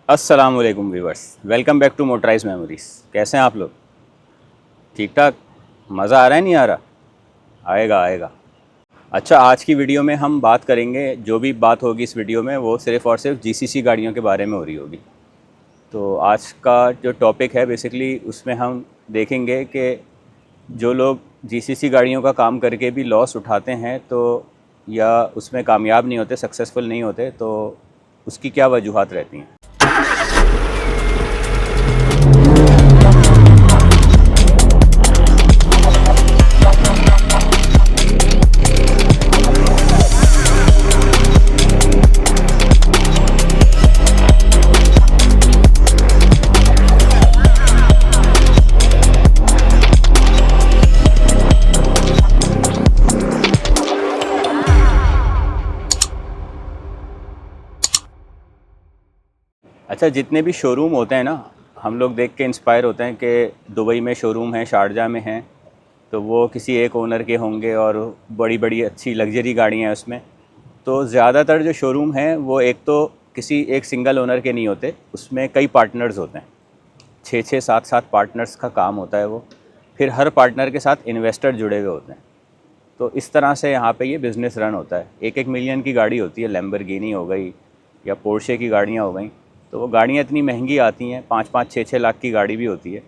अस्सलाम वालेकुम viewers, welcome back to motorise memories. कैसे हैं आप लोग? ठीक ठाक? मज़ा आ रहा है नहीं आ रहा? आएगा आएगा। अच्छा, आज की वीडियो में हम बात करेंगे, जो भी बात होगी इस वीडियो में वो सिर्फ़ और सिर्फ जीसीसी गाड़ियों के बारे में हो रही होगी। तो आज का जो टॉपिक है बेसिकली उसमें हम देखेंगे कि जो लोग जीसीसी गाड़ियों का काम करके भी लॉस उठाते हैं तो या उसमें कामयाब नहीं होते, सक्सेसफुल नहीं होते, तो उसकी क्या वजूहात रहती हैं। अच्छा, जितने भी शोरूम होते हैं ना, हम लोग देख के इंस्पायर होते हैं कि दुबई में शोरूम है, शारजा में हैं, तो वो किसी एक ओनर के होंगे और बड़ी बड़ी अच्छी लग्जरी गाड़ियाँ हैं उसमें। तो ज़्यादातर जो शोरूम हैं वो एक तो किसी एक सिंगल ओनर के नहीं होते, उसमें कई पार्टनर्स होते हैं। 6-6 7-7 पार्टनर्स का काम होता है वो। फिर हर पार्टनर के साथ इन्वेस्टर जुड़े हुए होते हैं। तो इस तरह से यहाँ पे ये बिज़नेस रन होता है। 1-1 मिलियन की गाड़ी होती है, लैम्बोर्गिनी हो गई या पोर्शे की गाड़ियाँ हो गई। तो वो गाड़ियाँ इतनी महंगी आती हैं, 5-5 6-6 लाख की गाड़ी भी होती है।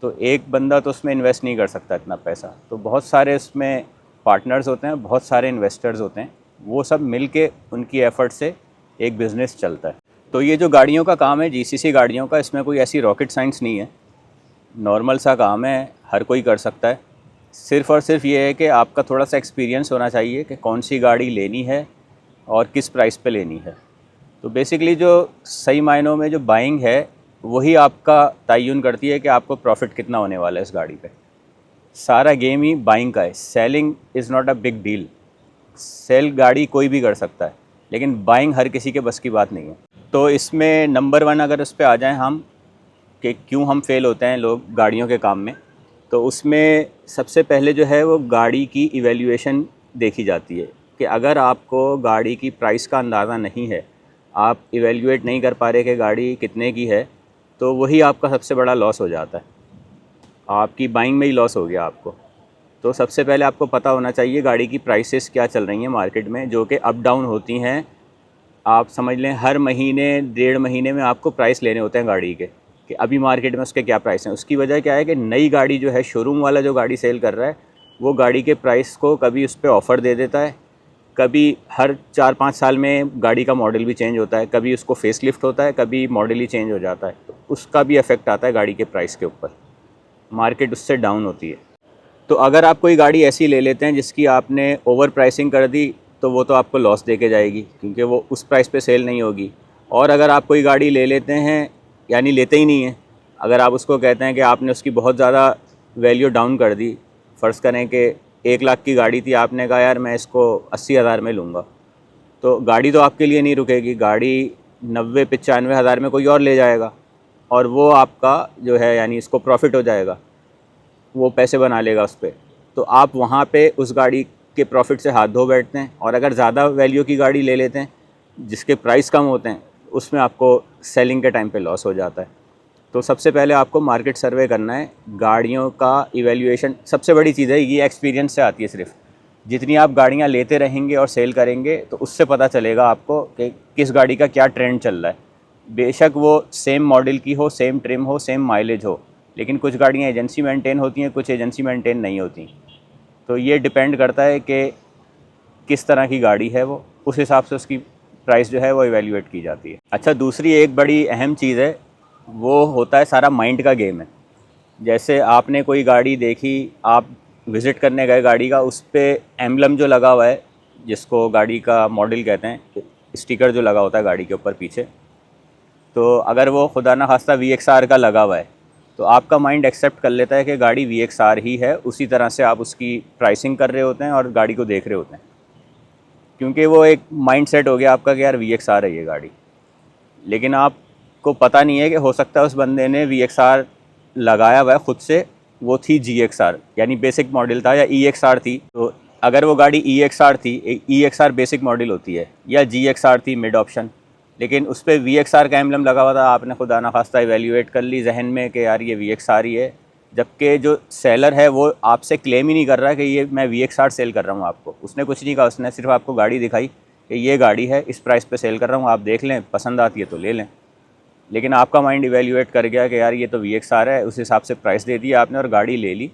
तो एक बंदा तो उसमें इन्वेस्ट नहीं कर सकता इतना पैसा। तो बहुत सारे उसमें पार्टनर्स होते हैं, बहुत सारे इन्वेस्टर्स होते हैं। वो सब मिल के उनकी एफ़र्ट से एक बिज़नेस चलता है। तो ये जो गाड़ियों का काम है, जीसीसी गाड़ियों का, इसमें कोई ऐसी रॉकेट साइंस नहीं है। नॉर्मल सा काम है, हर कोई कर सकता है। सिर्फ़ और सिर्फ ये है कि आपका थोड़ा सा एक्सपीरियंस होना चाहिए कि कौन सी गाड़ी लेनी है और किस प्राइस पे लेनी है। तो बेसिकली जो सही मायनों में जो बाइंग है वही आपका तयन करती है कि आपको प्रॉफिट कितना होने वाला है इस गाड़ी पे। सारा गेम ही बाइंग का है। Selling is not a big deal. Sell गाड़ी कोई भी कर सकता है, लेकिन बाइंग हर किसी के बस की बात नहीं है। तो इसमें नंबर वन अगर उस पे आ जाएँ हम, कि क्यों हम फेल होते हैं लोग गाड़ियों के काम में, तो उसमें सबसे पहले जो है वो गाड़ी की इवैल्यूएशन देखी जाती है कि अगर आपको गाड़ी की प्राइस का अंदाज़ा नहीं है, आप इवैल्यूएट नहीं कर पा रहे कि गाड़ी कितने की है, तो वही आपका सबसे बड़ा लॉस हो जाता है। आपकी बाइंग में ही लॉस हो गया आपको। तो सबसे पहले आपको पता होना चाहिए गाड़ी की प्राइसेस क्या चल रही हैं मार्केट में, जो कि अप डाउन होती हैं। आप समझ लें हर महीने 1.5 महीने में आपको प्राइस लेने होते हैं गाड़ी के, कि अभी मार्केट में उसके क्या प्राइस हैं। उसकी वजह क्या है कि नई गाड़ी जो है, शोरूम वाला जो गाड़ी सेल कर रहा है, वो गाड़ी के प्राइस को कभी उस पर ऑफ़र दे देता है, कभी हर 4-5 साल में गाड़ी का मॉडल भी चेंज होता है, कभी उसको फेसलिफ्ट होता है, कभी मॉडल ही चेंज हो जाता है। तो उसका भी इफ़ेक्ट आता है गाड़ी के प्राइस के ऊपर। मार्केट उससे डाउन होती है। तो अगर आप कोई गाड़ी ऐसी ले लेते हैं जिसकी आपने ओवर प्राइसिंग कर दी, तो वो तो आपको लॉस दे के जाएगी, क्योंकि वो उस प्राइस पे सेल नहीं होगी। और अगर आप कोई गाड़ी ले लेते हैं, यानी लेते ही नहीं हैं, अगर आप उसको कहते हैं कि आपने उसकी बहुत ज़्यादा वैल्यू डाउन कर दी, फ़र्ज़ करें कि 1 लाख की गाड़ी थी, आपने कहा यार मैं इसको 80,000 में लूँगा, तो गाड़ी तो आपके लिए नहीं रुकेगी। गाड़ी 90-95 हज़ार में कोई और ले जाएगा और वो आपका जो है, यानी इसको प्रॉफिट हो जाएगा, वो पैसे बना लेगा उस पे। तो आप वहाँ पे उस गाड़ी के प्रॉफिट से हाथ धो बैठते हैं। और अगर ज़्यादा वैल्यू की गाड़ी ले लेते हैं जिसके प्राइस कम होते हैं, उसमें आपको सेलिंग के टाइम पे लॉस हो जाता है। तो सबसे पहले आपको मार्केट सर्वे करना है। गाड़ियों का इवैल्यूएशन सबसे बड़ी चीज़ है, ये एक्सपीरियंस से आती है सिर्फ। जितनी आप गाड़ियाँ लेते रहेंगे और सेल करेंगे तो उससे पता चलेगा आपको कि किस गाड़ी का क्या ट्रेंड चल रहा है। बेशक वो सेम मॉडल की हो, सेम ट्रिम हो, सेम माइलेज हो, लेकिन कुछ गाड़ियाँ एजेंसी मेंटेन होती हैं, कुछ एजेंसी मेंटेन नहीं होती। तो ये डिपेंड करता है कि किस तरह की गाड़ी है वो, उस हिसाब से उसकी प्राइस जो है वो इवैल्यूएट की जाती है। अच्छा, दूसरी एक बड़ी अहम चीज़ है, वो होता है सारा माइंड का गेम है। जैसे आपने कोई गाड़ी देखी, आप विज़िट करने गए गाड़ी का, उस पे एम्बलम जो लगा हुआ है, जिसको गाड़ी का मॉडल कहते हैं, स्टिकर जो लगा होता है गाड़ी के ऊपर पीछे, तो अगर वो खुदा ना खास्ता VXR का लगा हुआ है, तो आपका माइंड एक्सेप्ट कर लेता है कि गाड़ी VXR ही है। उसी तरह से आप उसकी प्राइसिंग कर रहे होते हैं और गाड़ी को देख रहे होते हैं, क्योंकि वो एक माइंड सेट हो गया आपका कि यार VXR है ये गाड़ी। लेकिन आपको पता नहीं है कि हो सकता है उस बंदे ने VXR लगाया हुआ है खुद से, वो थी GXR, यानी बेसिक मॉडल था, या EXR थी। तो अगर वो गाड़ी EXR थी, EXR बेसिक मॉडल होती है, या GXR थी मिड ऑप्शन, लेकिन उस पर VXR का एम्बलम लगा हुआ था। आपने खुदा ना खास्ता इवेल्यूएट कर ली जहन में कि यार ये VXR ही है, जबकि जो सेलर है वो आपसे क्लेम ही नहीं कर रहा कि ये मैं VXR सेल कर रहा हूँ आपको। उसने कुछ नहीं कहा, उसने सिर्फ आपको गाड़ी दिखाई कि ये गाड़ी है, इस प्राइस पे सेल कर रहा हूँ, आप देख लें, पसंद आती है तो ले लें। लेकिन आपका माइंड इवेल्यूएट कर गया कि यार ये तो VXR है, उस हिसाब से प्राइस दे दिया आपने और गाड़ी ले ली,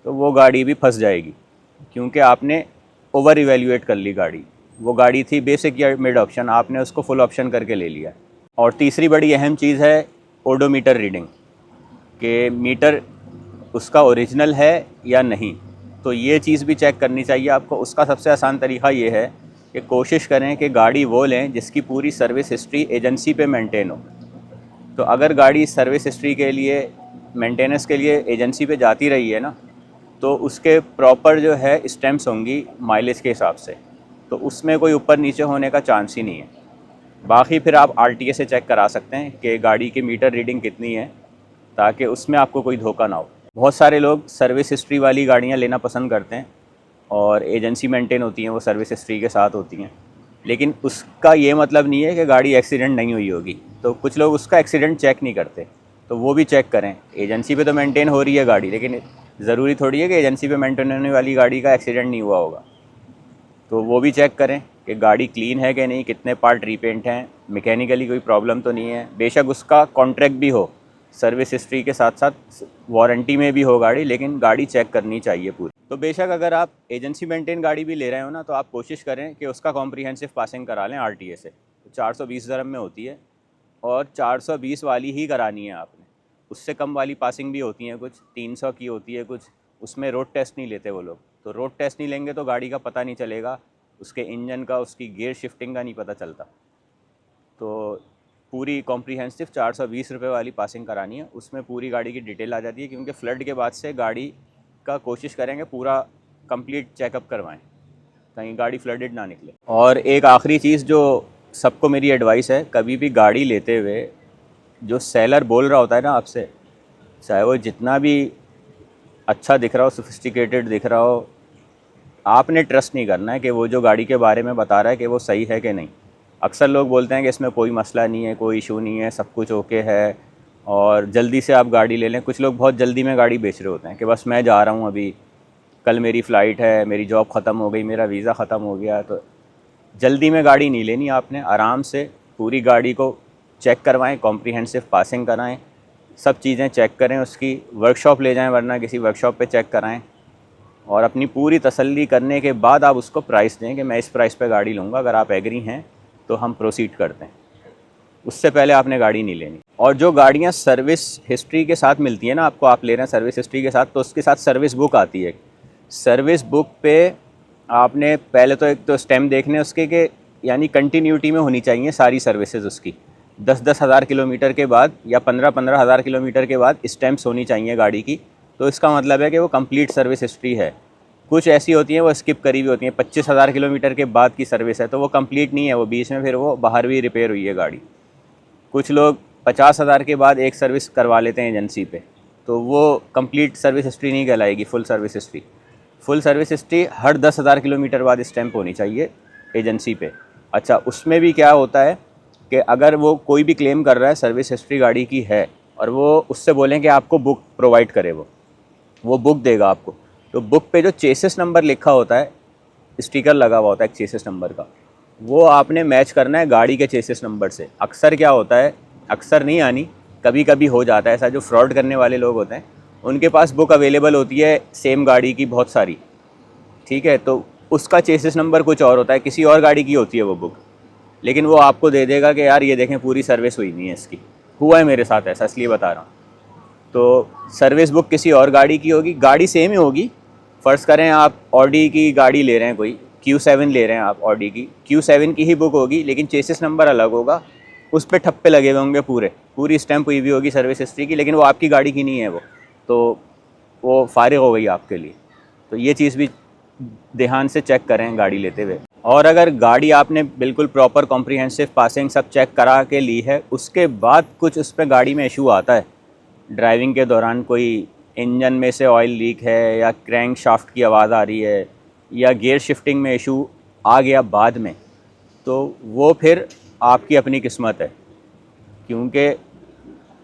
तो वो गाड़ी भी फंस जाएगी, क्योंकि आपने ओवर इवेल्यूएट कर ली गाड़ी। वो गाड़ी थी बेसिक या मिड ऑप्शन, आपने उसको फुल ऑप्शन करके ले लिया। और तीसरी बड़ी अहम चीज़ है ओडोमीटर रीडिंग, कि मीटर उसका ओरिजिनल है या नहीं। तो ये चीज़ भी चेक करनी चाहिए आपको। उसका सबसे आसान तरीका ये है कि कोशिश करें कि गाड़ी वो लें जिसकी पूरी सर्विस हिस्ट्री एजेंसी पे मेंटेन हो। तो अगर गाड़ी सर्विस हिस्ट्री के लिए, मेंटेनेंस के लिए एजेंसी पे जाती रही है ना, तो उसके प्रॉपर जो है स्टैम्प्स होंगी माइलेज के हिसाब से, तो उसमें कोई ऊपर नीचे होने का चांस ही नहीं है। बाकी फिर आप RTA से चेक करा सकते हैं कि गाड़ी की मीटर रीडिंग कितनी है, ताकि उसमें आपको कोई धोखा ना हो। बहुत सारे लोग सर्विस हिस्ट्री वाली गाड़ियाँ लेना पसंद करते हैं और एजेंसी मेंटेन होती हैं, वो सर्विस हिस्ट्री के साथ होती हैं, लेकिन उसका ये मतलब नहीं है कि गाड़ी एक्सीडेंट नहीं हुई होगी। तो कुछ लोग उसका एक्सीडेंट चेक नहीं करते, तो वो भी चेक करें। एजेंसी पे तो मेंटेन हो रही है गाड़ी, लेकिन ज़रूरी थोड़ी है कि एजेंसी पे मेंटेन होने वाली गाड़ी का एक्सीडेंट नहीं हुआ होगा। तो वो भी चेक करें कि गाड़ी क्लीन है कि नहीं, कितने पार्ट रीपेंट हैं, मैकेनिकली कोई प्रॉब्लम तो नहीं है। बेशक उसका कॉन्ट्रैक्ट भी हो, सर्विस हिस्ट्री के साथ साथ वारंटी में भी हो गाड़ी, लेकिन गाड़ी चेक करनी चाहिए पूरी। तो बेशक अगर आप एजेंसी मेंटेन गाड़ी भी ले रहे हो ना, तो आप कोशिश करें कि उसका कॉम्प्रिहेंसिव पासिंग करा लें RTA से। तो 420 दरम में होती है और 420 वाली ही करानी है आपने। उससे कम वाली पासिंग भी होती हैं, कुछ 300 की होती है कुछ, उसमें रोड टेस्ट नहीं लेते वो लोग। तो रोड टेस्ट नहीं लेंगे तो गाड़ी का पता नहीं चलेगा, उसके इंजन का, उसकी गियर शिफ्टिंग का नहीं पता चलता। तो पूरी कॉम्प्रिहेंसिव 420 रुपये वाली पासिंग करानी है, उसमें पूरी गाड़ी की डिटेल आ जाती है। क्योंकि फ्लड के बाद से गाड़ी का कोशिश करेंगे पूरा कंप्लीट चेकअप करवाएं, कहीं गाड़ी फ्लडेड ना निकले। और एक आखिरी चीज़ जो सबको मेरी एडवाइस है, कभी भी गाड़ी लेते हुए जो सेलर बोल रहा होता है ना आपसे, चाहे वो जितना भी अच्छा दिख रहा हो, सोफिस्टिकेटेड दिख रहा हो, आपने ट्रस्ट नहीं करना है कि वो जो गाड़ी के बारे में बता रहा है कि वो सही है कि नहीं। अक्सर लोग बोलते हैं कि इसमें कोई मसला नहीं है, कोई इशू नहीं है, सब कुछ ओके है और जल्दी से आप गाड़ी ले लें। कुछ लोग बहुत जल्दी में गाड़ी बेच रहे होते हैं कि बस मैं जा रहा हूँ, अभी कल मेरी फ़्लाइट है, मेरी जॉब ख़त्म हो गई, मेरा वीज़ा ख़त्म हो गया। तो जल्दी में गाड़ी नहीं लेनी आपने, आराम से पूरी गाड़ी को चेक करवाएं, कॉम्प्रिहेंसिव पासिंग कराएं, सब चीज़ें चेक करें, उसकी वर्कशॉप ले जाएं, वरना किसी वर्कशॉप पे चेक कराएं और अपनी पूरी तसल्ली करने के बाद आप उसको प्राइस दें कि मैं इस प्राइस पे गाड़ी लूँगा, अगर आप एग्री हैं तो हम प्रोसीड करते हैं। उससे पहले आपने गाड़ी नहीं लेनी। और जो गाड़ियाँ सर्विस हिस्ट्री के साथ मिलती हैं ना आपको, आप ले रहे हैं सर्विस हिस्ट्री के साथ, तो उसके साथ सर्विस बुक आती है। सर्विस बुक पे आपने पहले तो एक तो स्टैम्प देखने उसके कि यानी कंटिन्यूटी में होनी चाहिए सारी सर्विसेज उसकी। 10-10 हज़ार किलोमीटर के बाद या 15-15 हज़ार किलोमीटर के बाद स्टैम्प्स होनी चाहिए गाड़ी की, तो इसका मतलब है कि वो कंप्लीट सर्विस हिस्ट्री है। कुछ ऐसी होती हैं वो स्किप करी हुई होती हैं, 25,000 किलोमीटर के बाद की सर्विस है, तो वो कंप्लीट नहीं है, वो बीच में फिर वो बाहर भी रिपेयर हुई है गाड़ी। कुछ लोग 50,000 के बाद एक सर्विस करवा लेते हैं एजेंसी पे, तो वो कंप्लीट सर्विस हिस्ट्री नहीं कहलाएगी, full service history. Full service history हर 10,000 किलोमीटर बाद स्टैंप होनी चाहिए एजेंसी पे। अच्छा, उसमें भी क्या होता है कि अगर वो कोई भी क्लेम कर रहा है सर्विस हिस्ट्री गाड़ी की है और वो उससे बोलें कि आपको बुक प्रोवाइड करे, वो बुक देगा आपको, तो बुक पे जो चेसिस नंबर लिखा होता है, स्टिकर लगा हुआ होता है एक चेसिस नंबर का, वो आपने मैच करना है गाड़ी के चेसिस नंबर से। अक्सर क्या होता है, अक्सर नहीं आनी, कभी कभी हो जाता है ऐसा, जो फ्रॉड करने वाले लोग होते हैं उनके पास बुक अवेलेबल होती है सेम गाड़ी की बहुत सारी, ठीक है, तो उसका चेसिस नंबर कुछ और होता है, किसी और गाड़ी की होती है वो बुक, लेकिन वो आपको दे देगा कि यार ये देखें पूरी सर्विस हुई नहीं है इसकी। हुआ है मेरे साथ ऐसा, इसलिए बता रहा हूँ। तो सर्विस बुक किसी और गाड़ी की होगी, गाड़ी सेम ही होगी। फ़र्ज़ करें आप ऑडी की गाड़ी ले रहे हैं, कोई Q7 ले रहे हैं आप, ऑडी की Q7 की ही बुक होगी, लेकिन चेसिस नंबर अलग होगा, उस पर ठप्पे लगे हुए होंगे, पूरी स्टैम्प हुई भी होगी सर्विस हिस्ट्री की, लेकिन वो आपकी गाड़ी की नहीं है वो, तो वो फारिग हो गई आपके लिए। तो ये चीज़ भी ध्यान से चेक करें गाड़ी लेते हुए। और अगर गाड़ी आपने बिल्कुल प्रॉपर कॉम्प्रिहेंसिव पासिंग सब चेक करा के ली है, उसके बाद कुछ उस पर गाड़ी में इशू आता है, ड्राइविंग के दौरान कोई इंजन में से ऑयल लीक है या क्रैंक शाफ्ट की आवाज़ आ रही है या गियर शिफ्टिंग में इशू आ गया बाद में, तो वो फिर आपकी अपनी किस्मत है, क्योंकि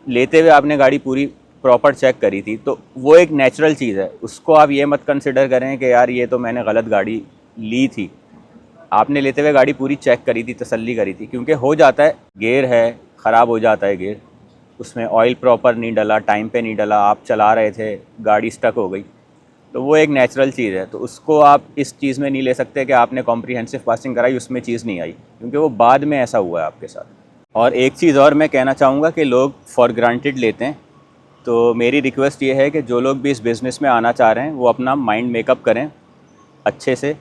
लेते हुए आपने गाड़ी पूरी प्रॉपर चेक करी थी, तो वो एक नेचुरल चीज़ है। उसको आप ये मत कंसिडर करें कि यार ये तो मैंने गलत गाड़ी ली थी। आपने लेते हुए गाड़ी पूरी चेक करी थी, तसल्ली करी थी, क्योंकि हो जाता है गियर है, ख़राब हो जाता है गियर, उसमें ऑयल प्रॉपर नहीं डला, टाइम पे नहीं डला, आप चला रहे थे, गाड़ी स्टक हो गई, तो वो एक नेचुरल चीज़ है। तो उसको आप इस चीज़ में नहीं ले सकते कि आपने कॉम्प्रिहेंसिव पासिंग कराई, उसमें चीज़ नहीं आई, क्योंकि वो बाद में ऐसा हुआ है आपके साथ। और एक चीज़ और मैं कहना चाहूँगा कि लोग फॉर ग्रांटेड लेते हैं, तो मेरी रिक्वेस्ट ये है कि जो लोग भी इस बिज़नेस में आना चाह रहे हैं वो अपना माइंड मेकअप करें अच्छे से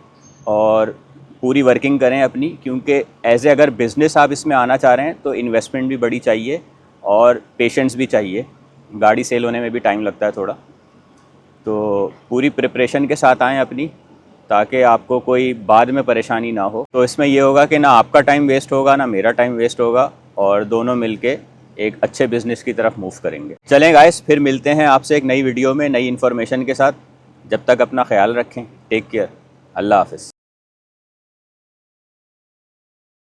और पूरी वर्किंग करें अपनी, क्योंकि एज ए अगर बिज़नेस आप इसमें आना चाह रहे हैं तो इन्वेस्टमेंट भी बड़ी चाहिए और पेशेंस भी चाहिए। गाड़ी सेल होने में भी टाइम लगता है थोड़ा, तो पूरी प्रिपरेशन के साथ आएँ अपनी, ताकि आपको कोई बाद में परेशानी ना हो। तो इसमें ये होगा कि ना आपका टाइम वेस्ट होगा, ना मेरा टाइम वेस्ट होगा, और दोनों मिलके एक अच्छे बिज़नेस की तरफ मूव करेंगे। चलें गाइस, फिर मिलते हैं आपसे एक नई वीडियो में नई इन्फॉर्मेशन के साथ। जब तक अपना ख्याल रखें, टेक केयर, अल्लाह हाफ़िज़।